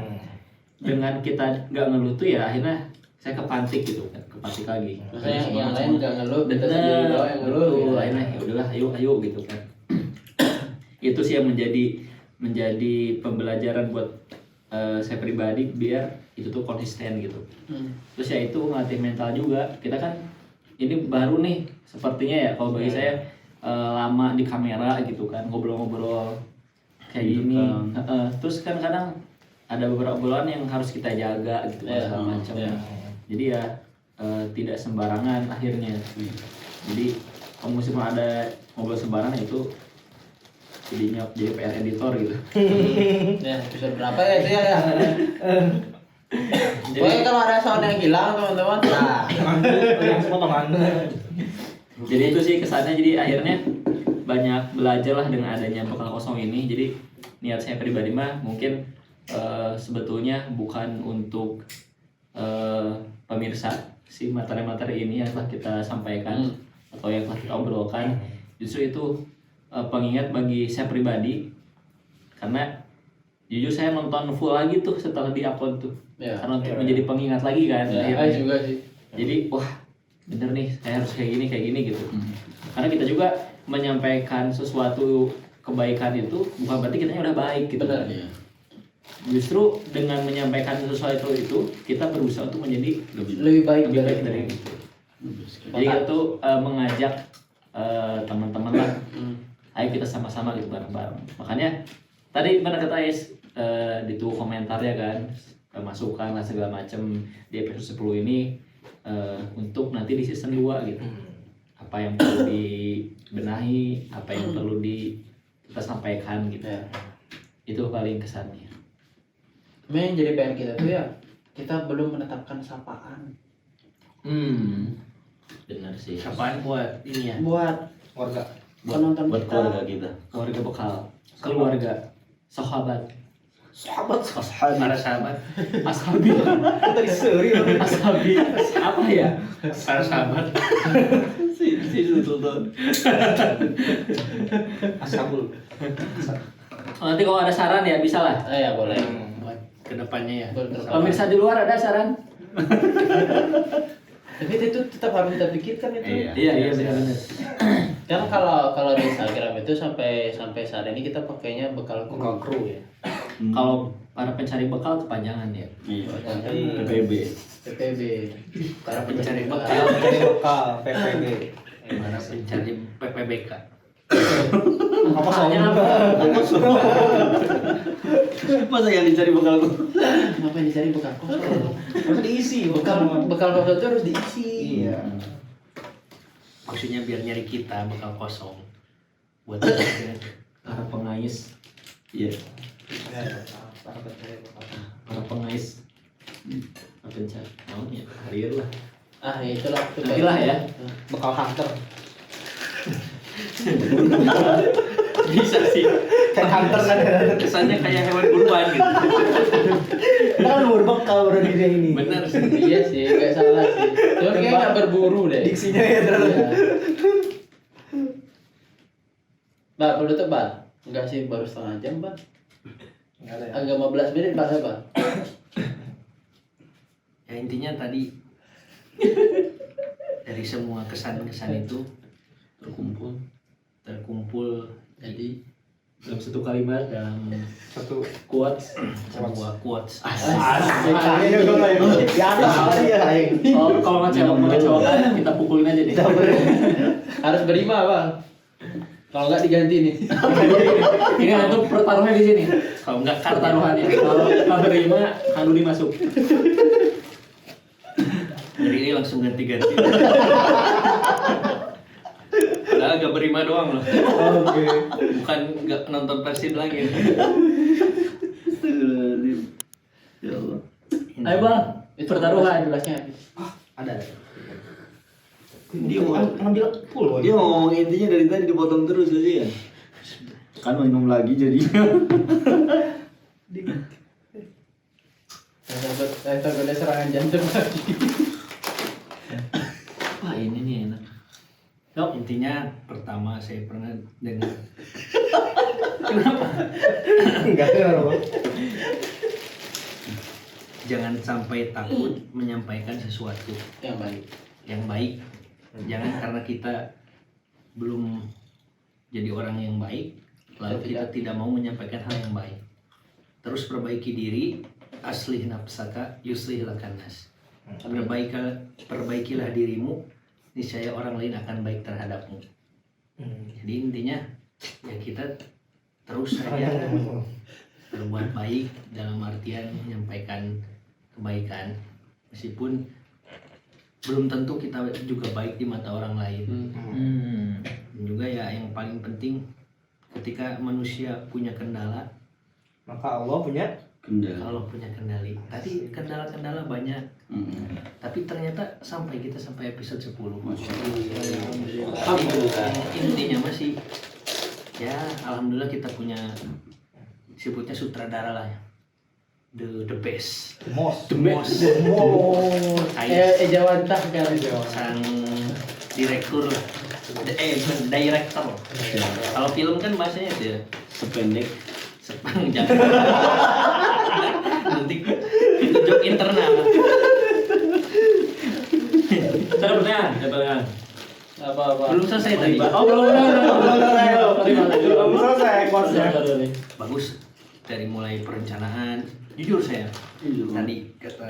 dengan kita nggak ngeluh tuh ya akhirnya saya kepantik gitu kan, kepantik lagi. Maksudnya yang lain nggak ngeluh, kita Bener, sendiri doang yang ngeluh. betul. gitu. Akhirnya ya udahlah ayo gitu kan. Itu sih yang menjadi pembelajaran buat saya pribadi biar itu tuh konsisten gitu. Terus ya itu ngelatih mental juga. Kita kan ini baru nih sepertinya ya kalau bagi saya lama di kamera gitu kan, ngobrol-ngobrol kayak gini. Terus kan kadang ada beberapa obrolan yang harus kita jaga gitu kan, segala macam. Jadi ya tidak sembarangan akhirnya. Jadi kalau meskipun ada ngobrol sembarangan itu jadi PR editor gitu. Ya, episode berapa ya itu ya? Pokoknya kalau ada sound yang hilang teman-teman, nah Yang potongan. Jadi itu sih kesannya, jadi akhirnya banyak belajar lah dengan adanya bekal kosong ini. Jadi niat saya pribadi mah mungkin sebetulnya bukan untuk pemirsa si materi-materi ini yang telah kita sampaikan atau yang telah kita obrolkan. Justru itu pengingat bagi saya pribadi, karena jujur saya nonton full lagi tuh setelah di-upload tuh. Ya, Karena untuk menjadi pengingat lagi kan. ya, akhirnya. juga sih. Jadi wah bener nih, saya harus kayak gini gitu. Karena kita juga menyampaikan sesuatu kebaikan itu bukan berarti kitanya udah baik gitu. Benar. Kan. Justru dengan menyampaikan sesuatu itu kita berusaha untuk menjadi Lebih baik dari itu. Jadi kita tuh mengajak teman-teman lah, ayo kita sama-sama gitu bareng-bareng. Makanya tadi benar kata Ais di tuh komentarnya kan, masukan lah segala macam di episode 10 ini untuk nanti di season 2 gitu. Apa yang perlu dibenahi, apa yang perlu kita sampaikan gitu. Ya. Itu paling kesannya. Yang jadi PR kita tuh ya, kita belum menetapkan sapaan Benar sih. Sapaan buat ini ya. buat Warga. penonton Buat kita. keluarga kita. Keluarga bekal, keluarga, sahabat, Para sahabat. ashabi, Tadi seri loh. ashabi, apa ya? Para sahabat. Si Sultan. Ashabul. Nanti kalau ada saran ya bisa lah. Ya boleh. Buat kedepannya ya. Pemirsa di luar ada saran? Tapi itu tetap harus kita pikirkan itu. Iya benar-benar. Kan kalau di Instagram itu sampai saat ini kita pakainya bekal kru ya. Kalau para pencari bekal kepanjangan ya. Iya. PPB. PPB. Para pencari bekal. Pencari bekal PPB. Para pencari PPBK. Apa Soalnya soalnya? apa? Masa yang dicari bekalku? Ngapain dicari bekal kosong? Harus diisi Bekal kosong itu harus diisi. Iya. Maksudnya biar nyari kita bekal kosong. Buat Para pengais. Iya. para pengais apa cak namanya karir lah. Itulah Nantilah ya. Bekal hunter. Bisa sih. Kayak hunter kan ya. Kesannya kayak hewan kurban gitu. Kan berbekal baru dia ini. Benar sih. Iya sih, nggak salah sih. Cuma kayaknya nggak berburu deh. Diksinya ya terlalu. Iya. Mbak, perlu tebal? Enggak sih, baru setengah jam, Mbak. Enggak ada ya. Agak 15 menit, Mbak, apa? Ya intinya tadi dari semua kesan-kesan itu terkumpul Jadi Dalam satu kalimat, dalam Satu quotes. sebuah quotes. Kalau ngecewakan kita pukulin aja deh. harus berima, Bang. Kalau nggak diganti nih. Ini untuk pertaruhan di sini. Kalau enggak kan Pertaruhannya. Kalau terima, Hanudi masuk. Jadi ini langsung ganti-ganti. Padahal gak berima doang loh. Oke. Bukan gak nonton Persib lagi. Astagfirullahaladzim. Ya Allah. Ayo bang, pertaruhan. Jelasnya. Ada. Dia mau ngambil full. dia mau ngomong intinya dari tadi dipotong terus aja ya. Kan mau minum lagi jadinya. Saya takut ada serangan jantung lagi. Wah ini nih enak. Intinya pertama saya pernah dengar Enggak ada apa. jangan sampai takut menyampaikan sesuatu Yang baik. yang baik. Jangan karena kita belum jadi orang yang baik lalu kita tidak mau menyampaikan hal yang baik. Terus perbaiki diri, aslih nafsaka yuslih lakan nas. Perbaikilah dirimu, niscaya orang lain akan baik terhadapmu. Jadi intinya ya kita terus saja berbuat baik dalam artian menyampaikan kebaikan meskipun belum tentu kita juga baik di mata orang lain. Dan juga ya yang paling penting ketika manusia punya kendala, Maka Allah punya Kendala. kalau punya kendali. Tadi kendala-kendala banyak, tapi ternyata sampai episode 10. Intinya masih ya alhamdulillah kita punya sebutnya sutradara lah ya. The best. most. Ejawantah kan. Sang direktur director. Kalau film kan bahasanya dia Sependek. sepang jangan. Nanti itu joke internal. Saya pertanyaan. Apa-apa. Belum selesai tadi. Oh belum. Belum selesai quotesnya. Bagus dari mulai perencanaan. Jujur saya tadi kata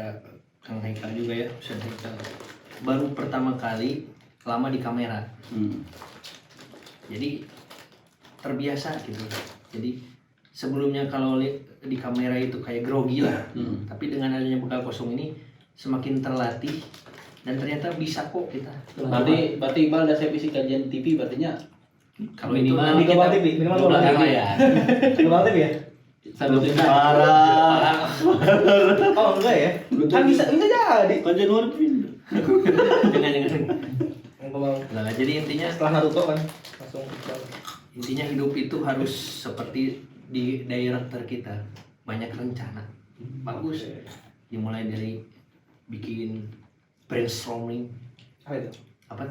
Kang Haikal juga ya, Ustaz Haikal. Baru pertama kali lama di kamera. Jadi terbiasa gitu. Jadi sebelumnya kalau di kamera itu kayak grogi lah. Tapi dengan adanya bekal kosong ini semakin terlatih dan ternyata bisa kok kita. Berarti Iqbal udah saya isi kajian TV berartinya Kalau itu Minimal nanti Global kita TV, minimal 12 Global TV. kali ya. Global TV ya? Satu tindak. Parah. Oh enggak ya? Kan bisa jadi. Kan Januari pindah. dengan Global. Nah, jadi intinya Setelah Naruto kan langsung hidup itu harus seperti di director kita, banyak rencana. Bagus. Dimulai dari bikin brainstorming apa itu? apa?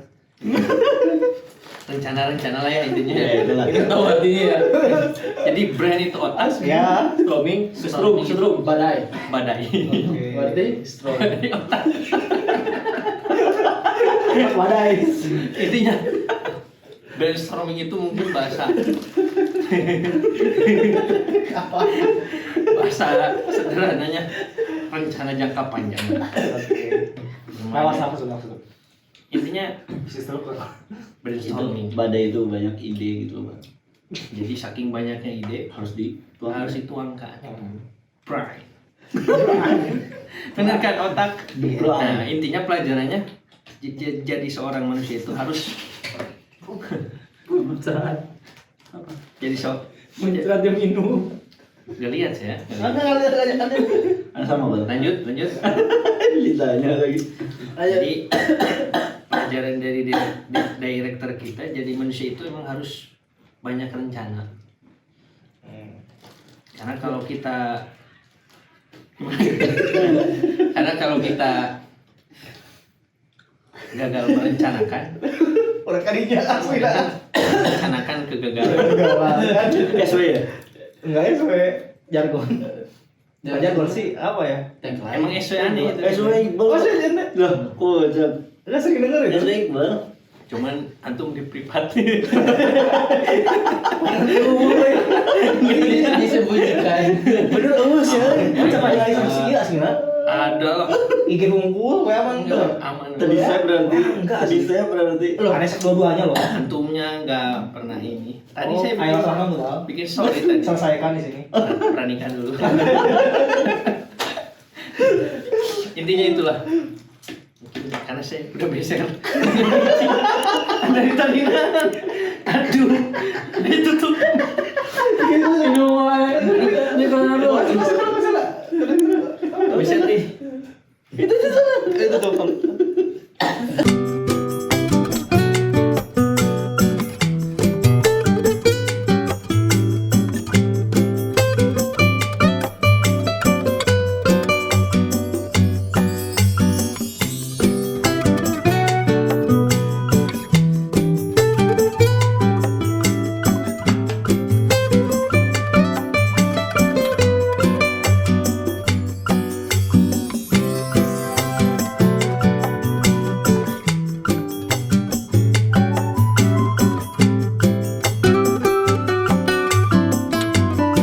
Rencana-rencana lah ya intinya. Ya itulah. Itu tahu artinya ya. Jadi brand itu otak, Ya. Storming, setrum. badai. badai. Berarti strong. Badai otak. Wadai. Intinya brainstorming itu mungkin bahasa sederhananya rencana jangka panjang. Lawas apa sudah maksud? Intinya Sistem brainstorming. Badai itu banyak ide gitu loh, Pak. Jadi saking banyaknya ide Harus harus dituangkan. Pride. Benar kan otak? Nah, intinya pelajarannya jadi seorang manusia itu harus Pemecahan. jadi Mencrat yang minum. Gak lihat saya. Ada sama Bal. Lanjut. Ditanya lagi. Jadi pelajaran dari director kita, jadi manusia itu emang harus banyak rencana. Karena kalau kita gagal merencanakan, Orang kadinya asli lah. merencanakan kegagalan. SW ya? Enggak ya sesuai jargon. Bukan jargon sih, apa ya? Tagline. Emang SW aneh itu. SW Iqbal. Oh, saya janda. Lah, kok aja. Enggak sering denger itu. SW Iqbal. Cuman antum di privat. Disembunyikan. Bener eus ya. Coba nyari solusi aslinya. Ada lah. IG hungkul, kayak aman tuh. Aman. Tadi saya berarti. Enggak Tadi sih. saya berarti. Loh, aneh dua-duanya loh. Antumnya nggak pernah ini. Tadi saya ayo sama tuh. bikin story tadi. Selesaikan di sini. Peranikan dulu. Intinya itulah. Karena saya udah biasa kan. Dari tadi kan. Aduh. Ditutup. Ini kalau Bisa nih. Itu tuh.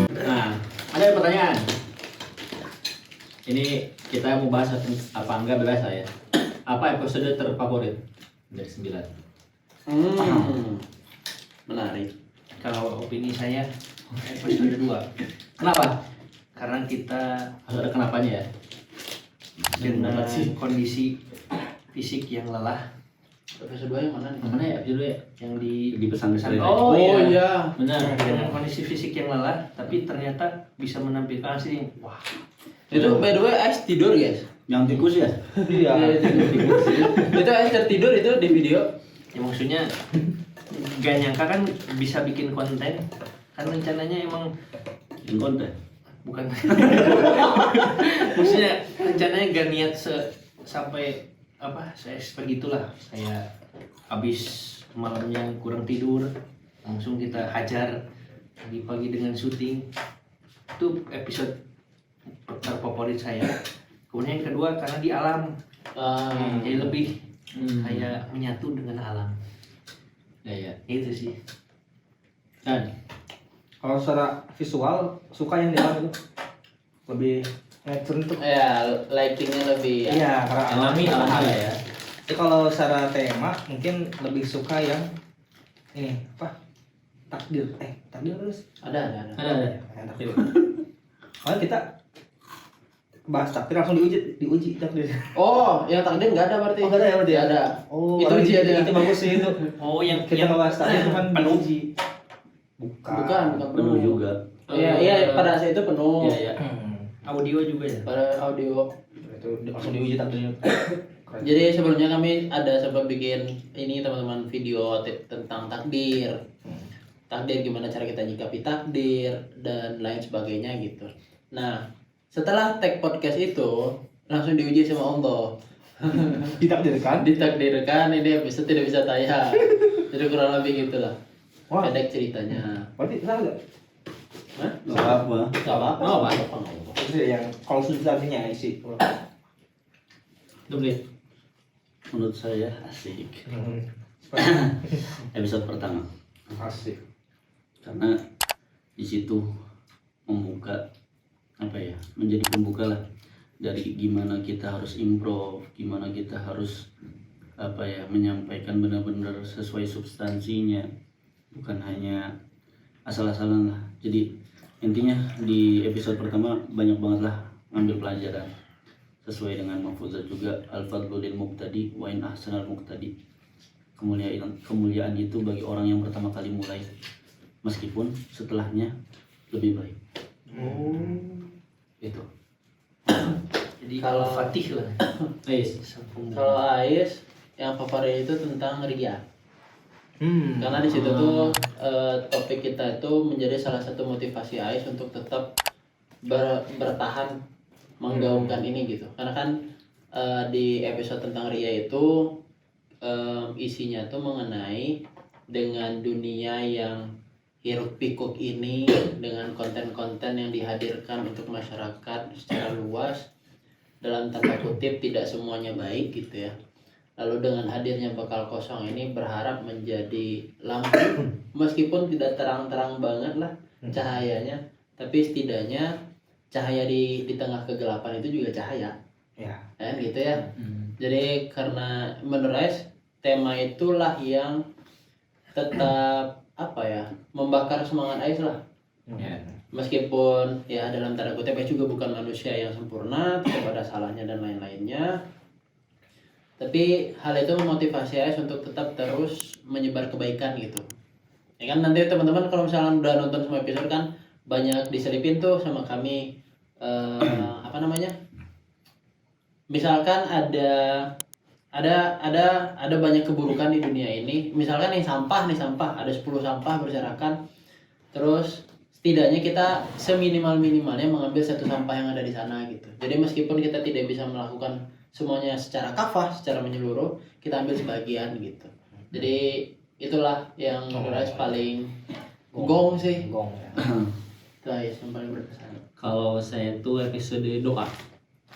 Nah, ada pertanyaan. Ini kita mau bahas apa enggak bebas saya. Apa episode terfavorit dari 9? Menarik. Kalau opini saya episode 2. Kenapa? Karena kita Harus ada kenapanya ya. dengan kondisi fisik yang lelah, Episode 2 yang mana nih? Mana ya episode ya? yang di Di pesantren. Oh, iya. Benar. dengan kondisi fisik yang lelah, tapi ternyata bisa menampilkan sih. Wah, Itu by the way Ais tidur guys. Yang tikus ya? Iya. Itu Ais tertidur itu di video. ya maksudnya gak nyangka kan bisa bikin konten, kan rencananya emang Yang konten. bukan. Maksudnya rencananya gak niat sampai apa, saya begitulah, saya habis malamnya kurang tidur, langsung kita hajar pagi-pagi dengan syuting. Itu episode terfavorit saya. Kemudian yang kedua karena di alam, jadi lebih kayak menyatu dengan alam. Ya. Itu sih. Dan Kalau secara visual suka yang di alam itu lebih teruntuk. Ya, lightingnya lebih Iya, karena alami alami ya. Tapi kalau secara tema mungkin lebih suka yang ini apa? Takdir. Takdir terus. ada. Ada. Takdir. Kalau kita bahas takdir langsung diuji takdir. Oh, yang takdir nggak ada berarti? Oh, nggak ada ya berarti ya? Nggak ada. Oh, Itu berarti ujiannya. itu bagus sih itu. Oh, yang Kita bahas takdir itu kan penuh. diuji. Bukan. Bukan Penuh juga. Iya, pada saat itu penuh. Iya. Audio juga ya. Pada audio. Itu langsung diuji takdirnya. Keren. Jadi sebelumnya kami ada sempat bikin ini teman-teman video tentang takdir. Takdir gimana cara kita nyikapi takdir dan lain sebagainya gitu. Nah, setelah tag podcast itu langsung diuji sama Allah. Ditakdirkan. Ditakdirkan ini episode tidak bisa tayang. Jadi kurang lebih gitulah. Wah. Pendek ceritanya. Berarti salah nggak? Hah? Gak apa. Gak apa-apa. Oh, apa? Gak apa-apa. Itu yang kalau substansinya isi. Dublit. Menurut saya asik. Episode pertama. Asik. Karena di situ membuka apa ya, menjadi pembuka lah dari gimana kita harus improv, gimana kita harus apa ya, menyampaikan benar-benar sesuai substansinya, bukan hanya asal-asalan lah. Jadi intinya di episode pertama banyak banget lah ngambil pelajaran sesuai dengan Mahfuzat juga, al-fadlu lil muqtadi wa in ahsanal muqtadi. Kemuliaan itu bagi orang yang pertama kali mulai, meskipun setelahnya lebih baik. Gitu. Jadi Kalau- Fatih lah. Ais. Sambung. Kalau Ais yang favorit itu tentang Ria. Karena di situ tuh topik kita itu menjadi salah satu motivasi Ais untuk tetap bertahan menggaungkan ini gitu. Karena kan di episode tentang Ria itu isinya tuh mengenai dengan dunia yang hiruk pikuk ini, dengan konten-konten yang dihadirkan untuk masyarakat secara luas, dalam tanda kutip tidak semuanya baik gitu ya. Lalu dengan hadirnya Bekal Kosong ini berharap menjadi lampu, meskipun tidak terang-terang banget lah cahayanya, tapi setidaknya cahaya di tengah kegelapan itu juga cahaya, Ya. kan gitu ya. Jadi karena menurut Ais tema itulah yang tetap apa ya, membakar semangat Ais lah. Ya. Meskipun ya dalam tanda kutip Ais juga bukan manusia yang sempurna, tetap ada salahnya dan lain-lainnya. Tapi hal itu memotivasi Ais untuk tetap terus menyebar kebaikan gitu. Ya kan nanti teman-teman kalau misalnya udah nonton semua episode kan banyak diselipin tuh sama kami apa namanya? Misalkan ada banyak keburukan di dunia ini. Misalkan nih sampah, ada 10 sampah berserakan. Terus setidaknya kita seminimal-minimalnya mengambil satu sampah yang ada di sana gitu. Jadi meskipun kita tidak bisa melakukan semuanya secara kafah, secara menyeluruh, kita ambil sebagian gitu. Jadi itulah yang menurut Ais paling gong sih. Gong ya. Itu Ais yang paling berkesan. Kalau saya tuh episode doa.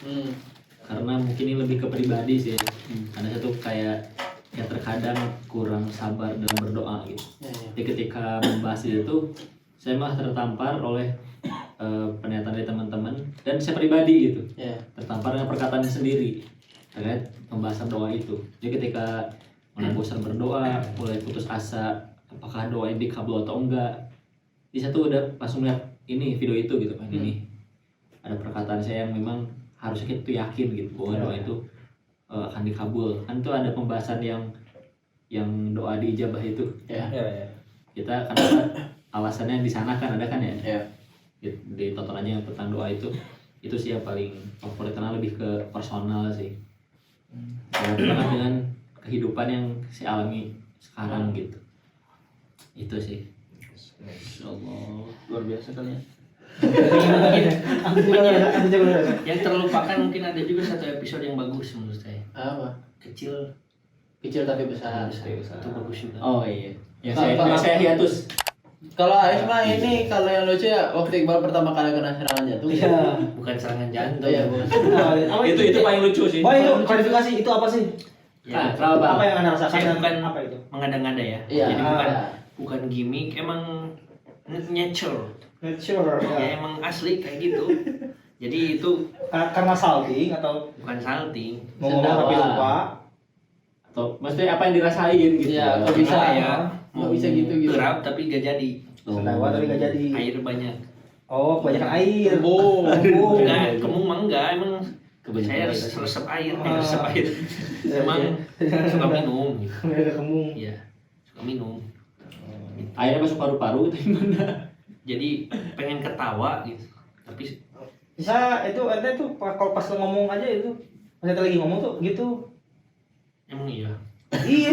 Hmm. Karena mungkin ini lebih ke pribadi sih. Karena saya tuh kayak ya terkadang kurang sabar dalam berdoa gitu. Ya, ya. Jadi ketika membahas itu saya malah tertampar oleh pernyataan dari teman-teman dan saya pribadi gitu, Ya. tertampar dengan perkataannya sendiri terkait pembahasan doa itu. Jadi ketika mulai bosan berdoa, mulai putus asa apakah doa ini dikabul atau enggak, di satu udah langsung lihat ini video itu gitu kan. Ini ada perkataan saya yang memang harusnya kita tuh yakin gitu bahwa doa itu akan dikabul. Kan itu ada pembahasan yang doa diijabah itu. Ya. Ya. Kita karena alasannya di sana kan ada kan ya. Ya. Ditonton aja yang tentang doa itu sih yang paling favorit karena lebih ke personal sih. Karena dengan kehidupan yang saya alami sekarang gitu. Itu sih. Insyaallah luar biasa kalian. Yang terlupakan mungkin ada juga satu episode yang bagus menurut saya. Apa? Kecil Kecil tapi besar. itu bagus juga. Oh iya. Yang Kalau- saya hiatus. Kalau Ais mah ini kalau yang lucu ya waktu Iqbal pertama kali kena serangan jantung. Iya. Bukan serangan jantung. Iya, bukan. Itu paling lucu sih. Oh, itu klarifikasi itu apa sih? Ya, kenapa? Apa yang Anda rasakan Saya dan bukan apa itu? mengada-ngada ya. Iya. Jadi bukan gimmick, emang natural. Sure. Ya emang asli kayak gitu. Jadi itu Karena salting atau bukan salting. ngomong tapi lupa. Atau maksudnya apa yang dirasain gitu. Iya, kok bisa Apa ya? Nggak bisa gitu. Terap tapi gak jadi. Sendawa tapi gak jadi. Air banyak. Oh, kebanyakan air. Oh. Enggak, kemung mah enggak, emang saya resep air, resep air. Emang suka minum gitu. Ada kemung. Iya, suka minum. Airnya masuk paru-paru atau gimana? Jadi pengen ketawa gitu. Tapi Bisa itu Anda tuh kalau pas ngomong aja itu pas kita lagi ngomong tuh gitu. emang iya. Iya.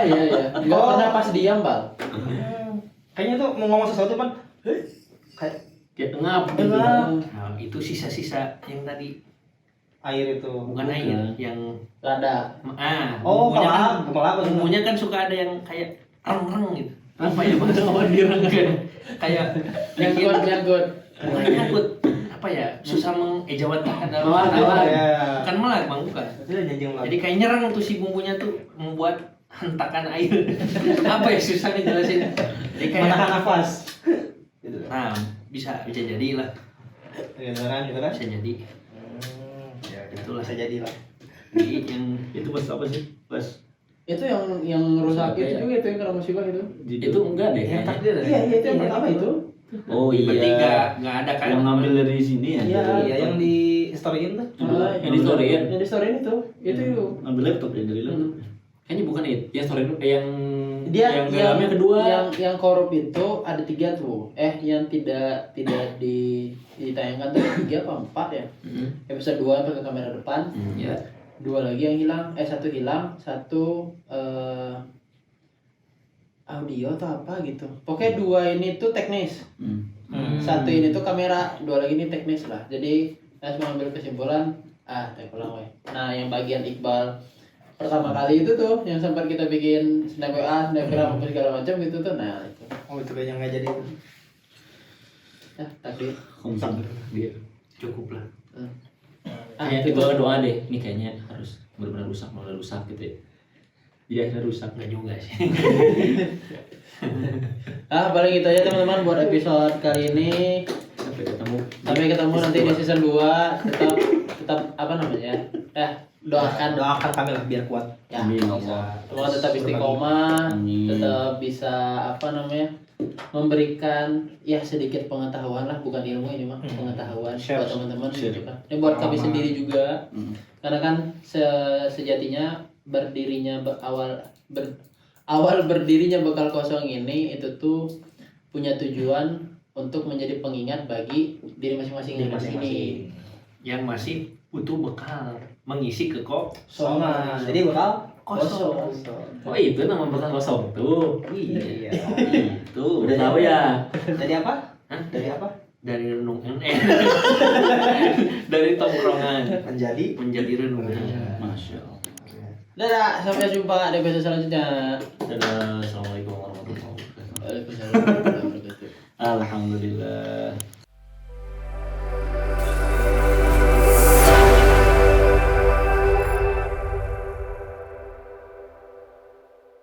Iya. Enggak pernah pas diam, Bal. Kayaknya tuh mau ngomong sesuatu kan kayak Kayak ngap gitu. Ngap. Nah, itu sisa-sisa yang tadi air itu. bukan air, yang Rada. Oh, bumbunya gemelap. bumbunya kan suka ada yang kayak reng-reng gitu. Apa ya bahasa awal dirang kan? Kayak bikin Nyangkut. bukan nyangkut. Apa ya? Susah mengejawantkan dalam Melak, kata. melak. Bukan melak, Bang, bukan. Itu udah janjing lagi. Jadi kayak nyerang tuh si bumbunya tuh membuat hentakan air. Apa ya susah ngejelasin. Jadi kayak menahan nafas. Gitu. nah, bisa jadi lah. Gitu kan, gitu kan. Bisa jadi. Ya, Itulah. bisa jadi lah. Jadi yang Itu pas apa sih? Pas Itu yang rusak itu juga itu yang kena musibah itu. Itu enggak deh. Yang kayaknya. takdir Iya, itu yang pertama itu. oh bertiga nggak ada kan? yang ngambil dari sini ya. Iya. Iya, yang di storyin tuh. Yang di storyin. Yang di storyin itu. Itu yuk. Ngambil laptop ya dari laptop. Kayaknya bukan itu. Yang story yang dia yang dalamnya kedua. yang korup itu ada 3 tuh. Yang tidak ditayangkan tuh ada 3 apa 4 ya? Episode 2 yang pakai kamera depan. Ya. 2 lagi yang hilang, 1 hilang, 1 audio atau apa gitu. Pokoknya 2 ini tuh teknis. 1 ini tuh kamera, 2 lagi ini teknis lah. Jadi saya mengambil kesimpulan, pulang weh. Nah, yang bagian Iqbal pertama kali itu tuh yang sempat kita bikin snap WA, snapgram apa segala macam gitu tuh. Nah, itu. Oh itu kayaknya nggak jadi. Ya, takdir. Komsang. Dia. Cukup lah. Itu Itu doa deh, ini kayaknya harus benar-benar rusak gitu ya. Jadi akhirnya rusak. Nggak juga sih. paling gitu aja teman-teman buat episode kali ini. Sampai ketemu nanti di season 2. Tetap apa namanya? Doakan kami lah biar kuat. ya. Amin Allah. Semoga tetap istiqomah, Amin. tetap bisa memberikan ya sedikit pengetahuan lah, bukan ilmu ini mah, pengetahuan Share. buat teman-teman Share. gitu kan. Ini buat kami Pengalaman. sendiri juga. Hmm. Karena kan sejatinya awal berdirinya Bekal Kosong ini itu tuh punya tujuan untuk menjadi pengingat bagi diri masing-masing yang di sini. Yang masih butuh bekal mengisi Songan. Jadi bakal Kosong. Oh itu nama bekal kosong tuh. Iya. Itu udah tahu ya. Dari apa? Hah? Dari apa? dari renungan dari tongkrongan menjadi renungan. Masya Allah. Dadah, sampai jumpa di episode selanjutnya. Dadah. Assalamualaikum warahmatullahi wabarakatuh. Waalaikumsalam warahmatullahi wabarakatuh. Alhamdulillah.